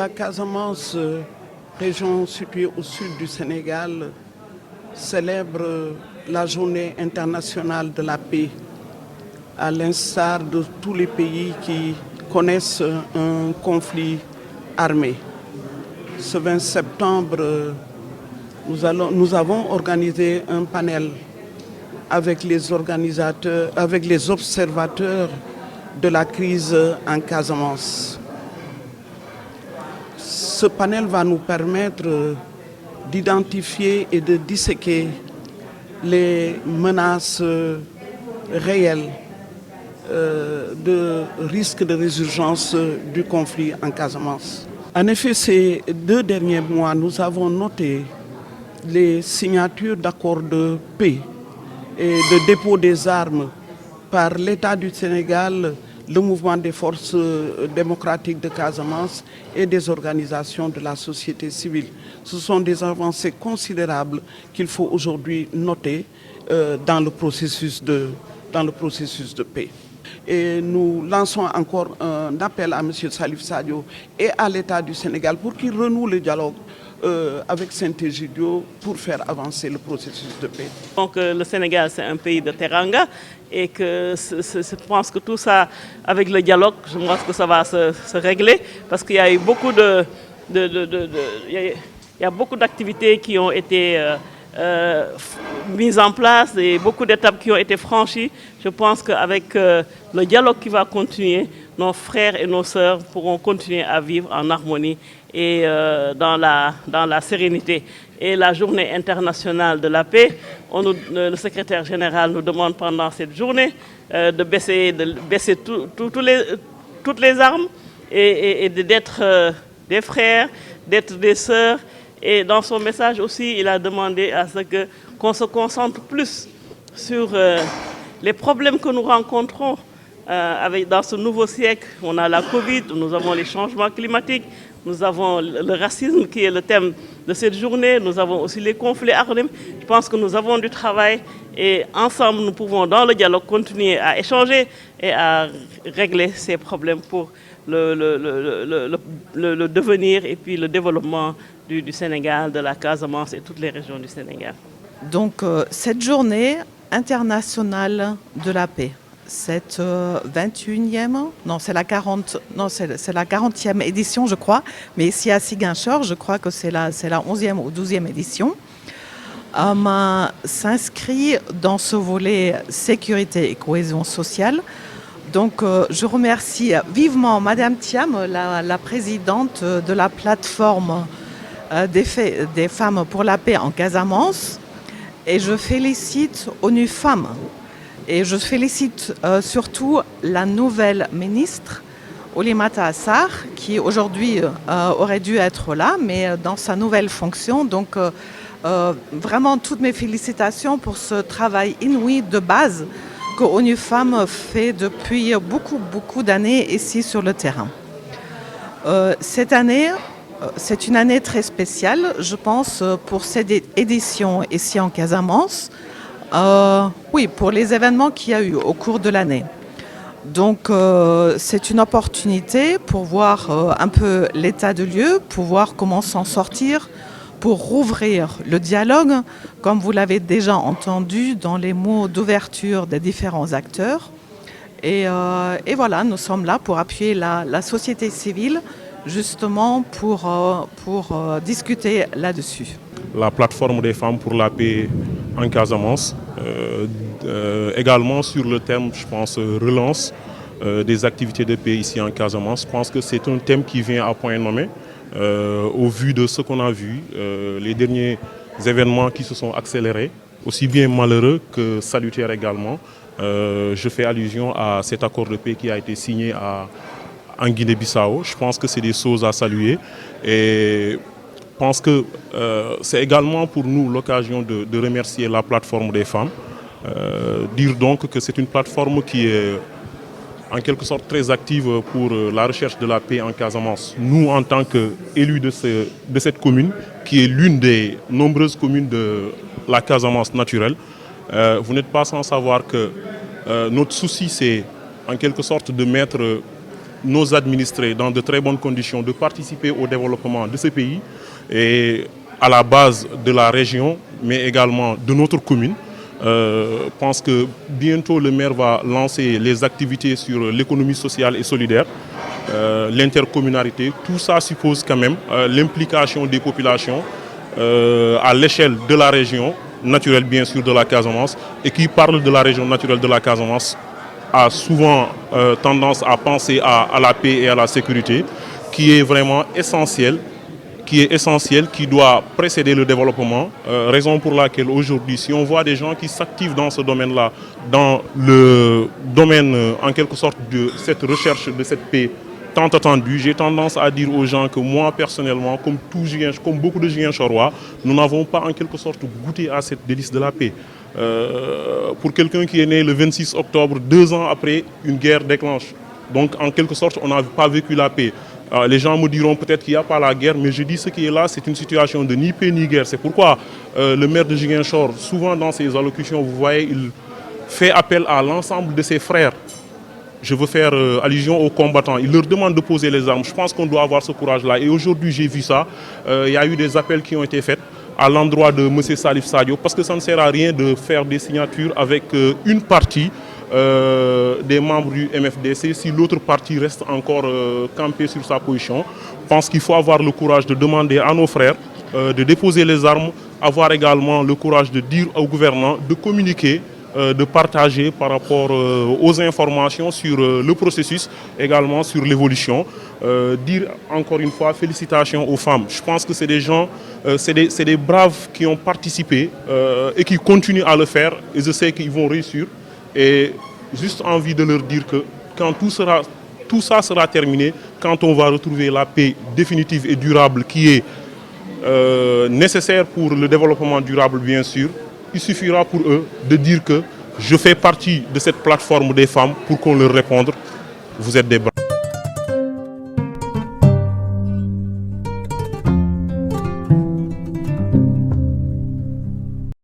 La Casamance, région située au sud du Sénégal, célèbre la journée internationale de la paix, à l'instar de tous les pays qui connaissent un conflit armé. Ce 20 septembre, nous avons organisé un panel avec les observateurs de la crise en Casamance. Ce panel va nous permettre d'identifier et de disséquer les menaces réelles de risque de résurgence du conflit en Casamance. En effet, ces 2 derniers mois, nous avons noté les signatures d'accords de paix et de dépôt des armes par l'État du Sénégal, le mouvement des forces démocratiques de Casamance et des organisations de la société civile. Ce sont des avancées considérables qu'il faut aujourd'hui noter dans le processus de paix. Et nous lançons encore un appel à M. Salif Sadio et à l'État du Sénégal pour qu'il renoue le dialogue avec Saint-Egidio pour faire avancer le processus de paix. Donc le Sénégal, c'est un pays de teranga et que je pense que tout ça, avec le dialogue, je pense que ça va se régler parce qu'il y a eu beaucoup il y a beaucoup d'activités qui ont été mises en place et beaucoup d'étapes qui ont été franchies. Je pense qu'avec le dialogue qui va continuer, nos frères et nos sœurs pourront continuer à vivre en harmonie et dans la sérénité. Et la journée internationale de la paix, le secrétaire général nous demande pendant cette journée de baisser toutes les armes et d'être des frères, d'être des sœurs. Et dans son message aussi, il a demandé à ce qu'on se concentre plus sur les problèmes que nous rencontrons dans ce nouveau siècle. On a la Covid, nous avons les changements climatiques, nous avons le racisme qui est le thème de cette journée, nous avons aussi les conflits armés. Je pense que nous avons du travail et ensemble nous pouvons dans le dialogue continuer à échanger et à régler ces problèmes pour le devenir et puis le développement du Sénégal, de la Casamance et toutes les régions du Sénégal. Donc cette journée internationale de la paix, cette 21e, non c'est la 40e édition je crois, mais ici à Ziguinchor, je crois que c'est la 11e ou 12e édition, s'inscrit dans ce volet sécurité et cohésion sociale. Donc je remercie vivement Madame Thiam, la présidente de la plateforme des femmes pour la paix en Casamance, et je félicite ONU Femmes. Et je félicite surtout la nouvelle ministre, Oulimata Assar, qui aujourd'hui aurait dû être là, mais dans sa nouvelle fonction. Donc vraiment toutes mes félicitations pour ce travail inouï de base que ONU Femmes fait depuis beaucoup d'années ici sur le terrain. Cette année, c'est une année très spéciale, je pense, pour cette édition ici en Casamance. Oui, pour les événements qu'il y a eu au cours de l'année. Donc c'est une opportunité pour voir un peu l'état de lieu, pour voir comment s'en sortir, pour rouvrir le dialogue, comme vous l'avez déjà entendu dans les mots d'ouverture des différents acteurs. Et voilà, nous sommes là pour appuyer la société civile, justement pour discuter là-dessus. La plateforme des femmes pour la paix en Casamance, également sur le thème, je pense, relance des activités de paix ici en Casamance. Je pense que c'est un thème qui vient à point nommé au vu de ce qu'on a vu, les derniers événements qui se sont accélérés, aussi bien malheureux que salutaires également. Je fais allusion à cet accord de paix qui a été signé en Guinée-Bissau. Je pense que c'est des choses à saluer et je pense que c'est également pour nous l'occasion de remercier la plateforme des femmes. Dire donc que c'est une plateforme qui est en quelque sorte très active pour la recherche de la paix en Casamance. Nous, en tant qu'élus de cette commune, qui est l'une des nombreuses communes de la Casamance naturelle, vous n'êtes pas sans savoir que notre souci, c'est en quelque sorte de mettre nos administrés dans de très bonnes conditions de participer au développement de ce pays et à la base de la région, mais également de notre commune. Je pense que bientôt le maire va lancer les activités sur l'économie sociale et solidaire, l'intercommunalité. Tout ça suppose quand même l'implication des populations à l'échelle de la région naturelle, bien sûr, de la Casamance. Et qui parle de la région naturelle de la Casamance a souvent tendance à penser à la paix et à la sécurité, qui est vraiment essentiel, qui doit précéder le développement. Raison pour laquelle aujourd'hui, si on voit des gens qui s'activent dans ce domaine-là, dans le domaine en quelque sorte de cette recherche de cette paix tant attendue, j'ai tendance à dire aux gens que moi personnellement, comme beaucoup de Ziguinchorois, nous n'avons pas en quelque sorte goûté à cette délice de la paix. Pour quelqu'un qui est né le 26 octobre, 2 ans après, une guerre déclenche. Donc en quelque sorte, on n'a pas vécu la paix. Les gens me diront peut-être qu'il n'y a pas la guerre, mais je dis ce qui est là, c'est une situation de ni paix ni guerre. C'est pourquoi le maire de Ziguinchor, souvent dans ses allocutions, vous voyez, il fait appel à l'ensemble de ses frères. Je veux faire allusion aux combattants. Il leur demande de poser les armes. Je pense qu'on doit avoir ce courage-là. Et aujourd'hui, j'ai vu ça. Il y a eu des appels qui ont été faits à l'endroit de M. Salif Sadio, parce que ça ne sert à rien de faire des signatures avec une partie des membres du MFDC si l'autre partie reste encore campée sur sa position. Je pense qu'il faut avoir le courage de demander à nos frères de déposer les armes, avoir également le courage de dire aux gouvernants de communiquer, de partager par rapport aux informations sur le processus, également sur l'évolution. Dire encore une fois félicitations aux femmes. Je pense que c'est des gens, c'est des braves qui ont participé et qui continuent à le faire, et je sais qu'ils vont réussir. Et juste envie de leur dire que quand tout ça sera terminé, quand on va retrouver la paix définitive et durable qui est nécessaire pour le développement durable bien sûr, il suffira pour eux de dire que je fais partie de cette plateforme des femmes pour qu'on leur réponde, vous êtes des braves.